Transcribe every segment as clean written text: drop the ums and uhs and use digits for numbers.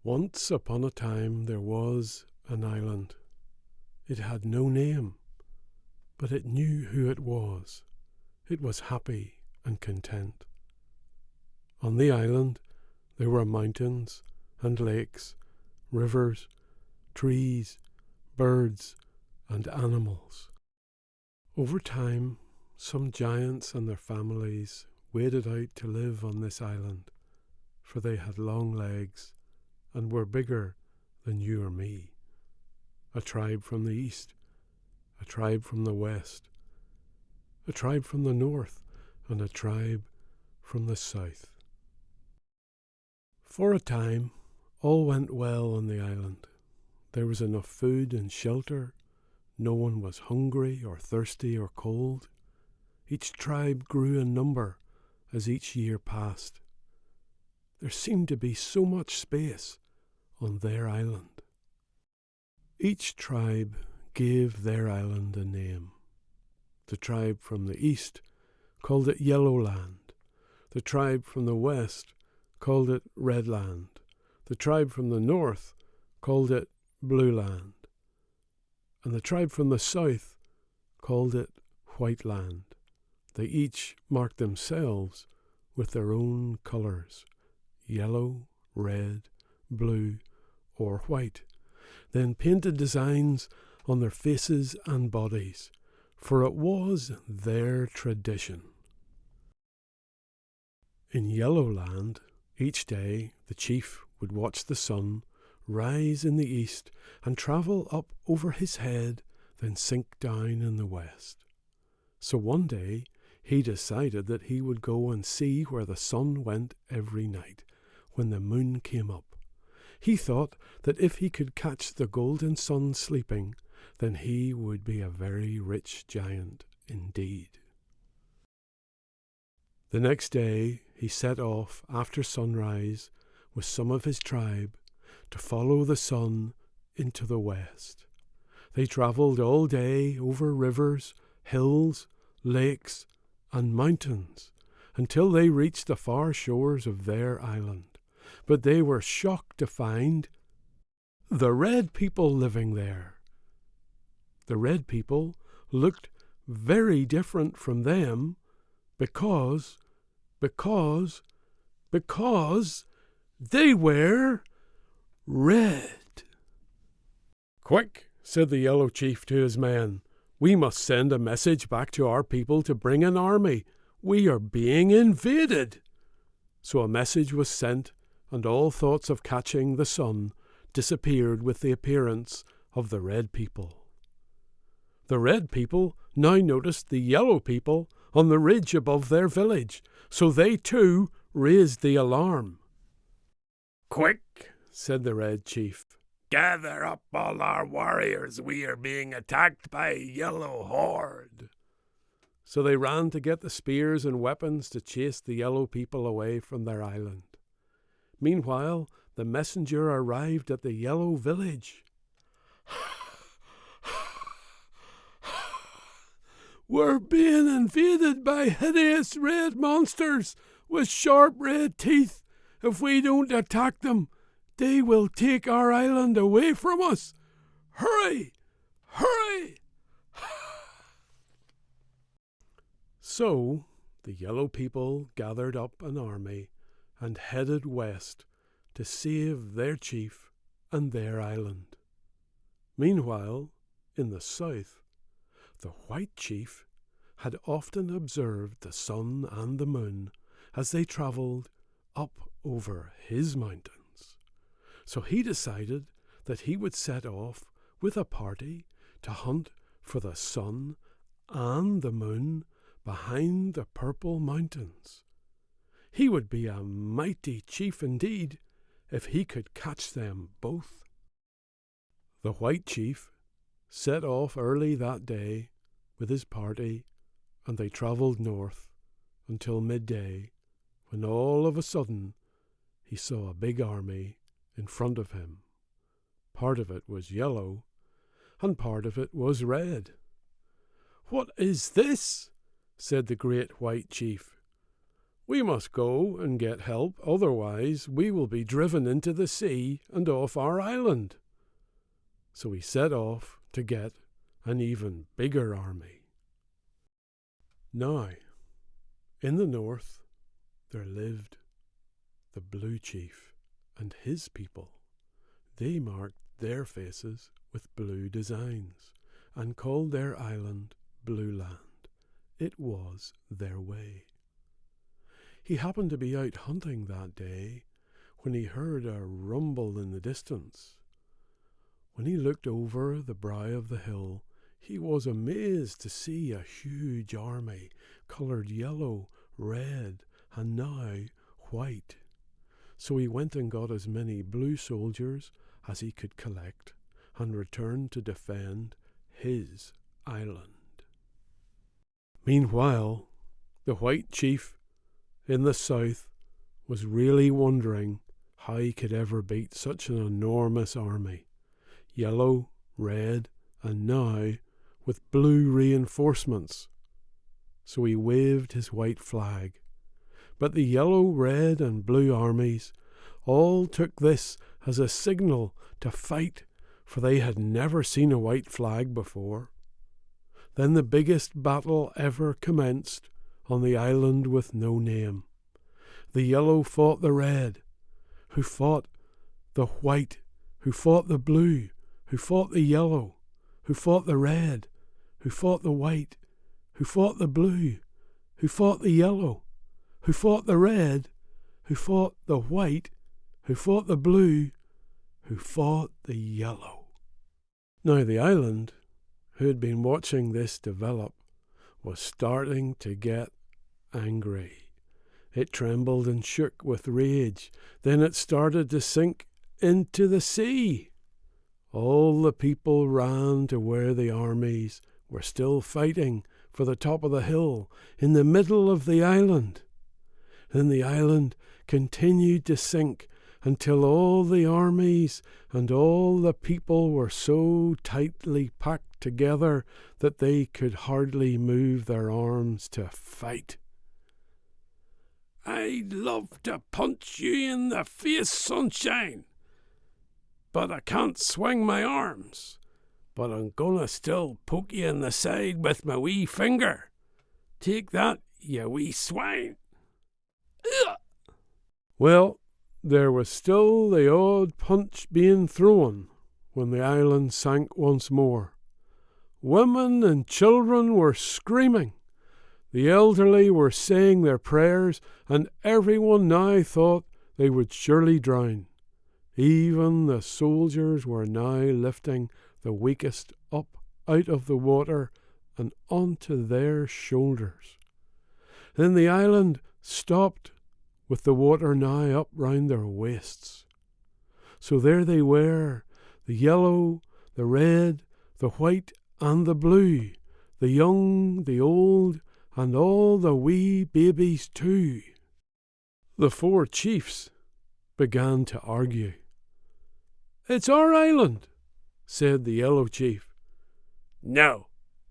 Once upon a time there was an island. It had no name, but it knew who it was. It was happy and content. On the island there were mountains and lakes, rivers, trees, birds, and animals. Over time, some giants and their families waded out to live on this island, for they had long legs and were bigger than you or me. A tribe from the east, a tribe from the west, a tribe from the north, and a tribe from the south. For a time, all went well on the island. There was enough food and shelter. No one was hungry or thirsty or cold. Each tribe grew in number as each year passed. There seemed to be so much space on their island. Each tribe gave their island a name. The tribe from the east called it Yellow Land. The tribe from the west called it Red Land. The tribe from the north called it Blue Land. And the tribe from the south called it White Land. They each marked themselves with their own colours, yellow, red, blue, or white, then painted designs on their faces and bodies, for it was their tradition. In Yellow Land, each day the chief would watch the sun rise in the east and travel up over his head, then sink down in the west. So one day he decided that he would go and see where the sun went every night when the moon came up. He thought that if he could catch the golden sun sleeping, then he would be a very rich giant indeed. The next day he set off after sunrise with some of his tribe to follow the sun into the west. They travelled all day over rivers, hills, lakes, and mountains until they reached the far shores of their island. But they were shocked to find the red people living there. The red people looked very different from them because they were red. "Quick," said the yellow chief to his men, "we must send a message back to our people to bring an army. We are being invaded." So a message was sent, and all thoughts of catching the sun disappeared with the appearance of the red people. The red people now noticed the yellow people on the ridge above their village, so they too raised the alarm. "Quick," said the red chief, "gather up all our warriors. We are being attacked by a yellow horde." So they ran to get the spears and weapons to chase the yellow people away from their island. Meanwhile, the messenger arrived at the yellow village. "We're being invaded by hideous red monsters with sharp red teeth. If we don't attack them, they will take our island away from us. Hurry! Hurry!" So the yellow people gathered up an army and headed west to save their chief and their island. Meanwhile, in the south, the white chief had often observed the sun and the moon as they travelled up over his mountains. So he decided that he would set off with a party to hunt for the sun and the moon behind the purple mountains. He would be a mighty chief indeed if he could catch them both. The white chief set off early that day with his party, and they travelled north until midday, when all of a sudden he saw a big army in front of him. Part of it was yellow, and part of it was red. "What is this?" said the great white chief. "We must go and get help, otherwise we will be driven into the sea and off our island." So he set off to get an even bigger army. Now, in the north, there lived the Blue Chief and his people. They marked their faces with blue designs and called their island Blue Land. It was their way. He happened to be out hunting that day when he heard a rumble in the distance. When he looked over the brow of the hill, he was amazed to see a huge army, coloured yellow, red, and now white. So he went and got as many blue soldiers as he could collect and returned to defend his island. Meanwhile, the white chief in the south was really wondering how he could ever beat such an enormous army, yellow, red, and now with blue reinforcements. So he waved his white flag. But the yellow, red, and blue armies all took this as a signal to fight, for they had never seen a white flag before. Then the biggest battle ever commenced on the island with no name. The yellow fought the red, who fought the white, who fought the blue, who fought the yellow, who fought the red, who fought the white, who fought the blue, who fought the yellow, who fought the red, who fought the white, who fought the blue, who fought the yellow. Now the island, who had been watching this develop, was starting to get angry. It trembled and shook with rage. Then it started to sink into the sea. All the people ran to where the armies were still fighting for the top of the hill in the middle of the island. Then the island continued to sink until all the armies and all the people were so tightly packed together that they could hardly move their arms to fight. "I'd love to punch you in the face, sunshine, but I can't swing my arms. But I'm gonna still poke you in the side with my wee finger. Take that, you wee swine." Ugh. Well, there was still the odd punch being thrown when the island sank once more. Women and children were screaming. The elderly were saying their prayers, and everyone now thought they would surely drown. Even the soldiers were now lifting the weakest up out of the water and onto their shoulders. Then the island stopped, with the water now up round their waists. So there they were, the yellow, the red, the white, and the blue, the young, the old, and all the wee babies too. The four chiefs began to argue. "It's our island," said the yellow chief. "No,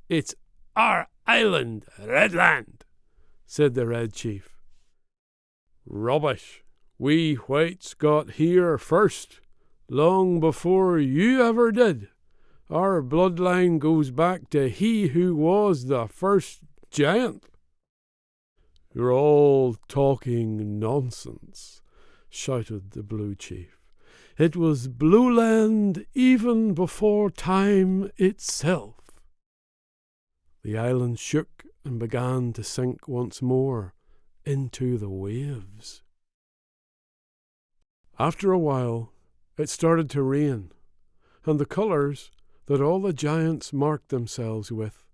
it's our island, Redland," said the red chief. "Rubbish. We whites got here first, long before you ever did. Our bloodline goes back to he who was the first giant." "You're all talking nonsense," shouted the blue chief. "It was Blue Land even before time itself." The island shook and began to sink once more into the waves. After a while, it started to rain, and the colours that all the giants marked themselves with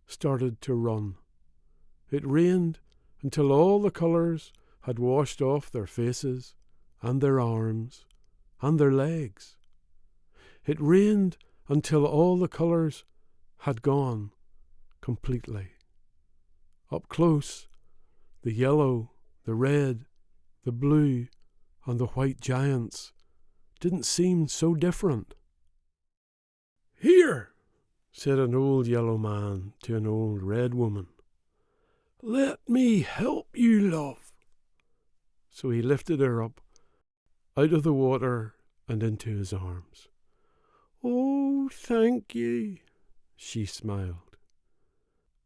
started to run. It rained until all the colours had washed off their faces and their arms and their legs. It rained until all the colours had gone completely. Up close, the yellow, the red, the blue, and the white giants didn't seem so different. "Here," said an old yellow man to an old red woman. "Let me help you, love." So he lifted her up out of the water and into his arms. "Oh, thank ye," she smiled.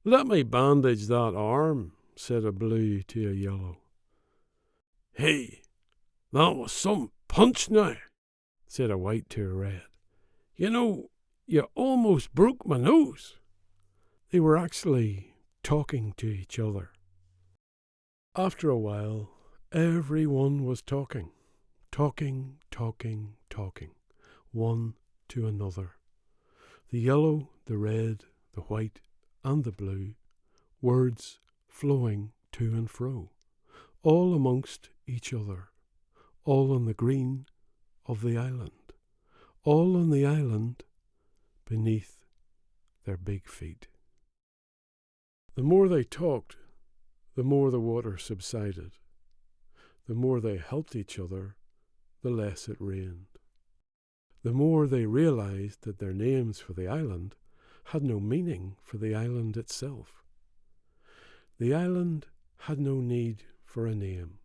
"Let me bandage that arm," said a blue to a yellow. "Hey, that was some punch now," said a white to a red. "You know, you almost broke my nose." They were actually talking to each other. After a while, everyone was talking, one to another. The yellow, the red, the white, and the blue, words flowing to and fro, all amongst each other, all on the green of the island, all on the island beneath their big feet. The more they talked, the more the water subsided. The more they helped each other, the less it rained. The more they realized that their names for the island had no meaning for the island itself. The island had no need for a name,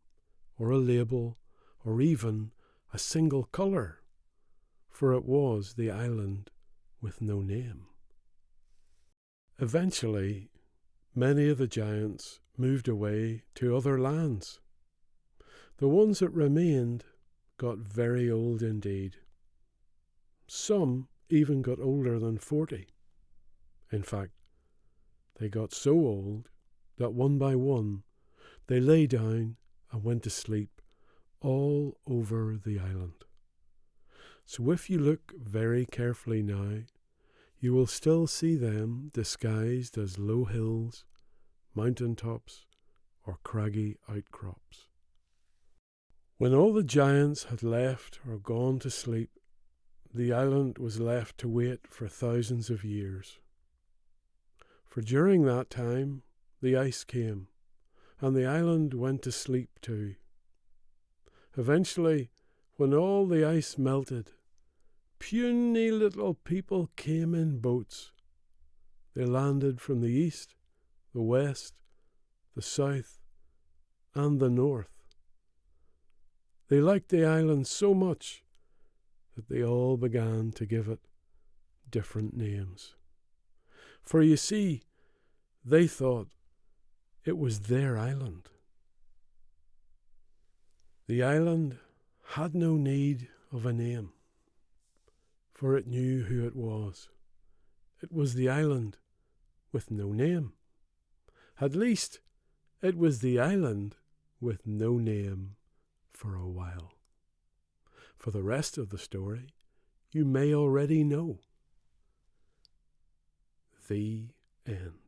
or a label, or even a single colour, for it was the island with no name. Eventually, many of the giants moved away to other lands. The ones that remained got very old indeed. Some even got older than 40. In fact, they got so old that one by one they lay down and went to sleep all over the island. So if you look very carefully now, you will still see them disguised as low hills, mountain tops, or craggy outcrops. When all the giants had left or gone to sleep, the island was left to wait for thousands of years. For during that time, the ice came, and the island went to sleep too. Eventually, when all the ice melted, puny little people came in boats. They landed from the east, the west, the south, and the north. They liked the island so much that they all began to give it different names. For you see, they thought it was their island. The island had no need of a name, for it knew who it was. It was the island with no name. At least, it was the island with no name for a while. For the rest of the story, you may already know. The end.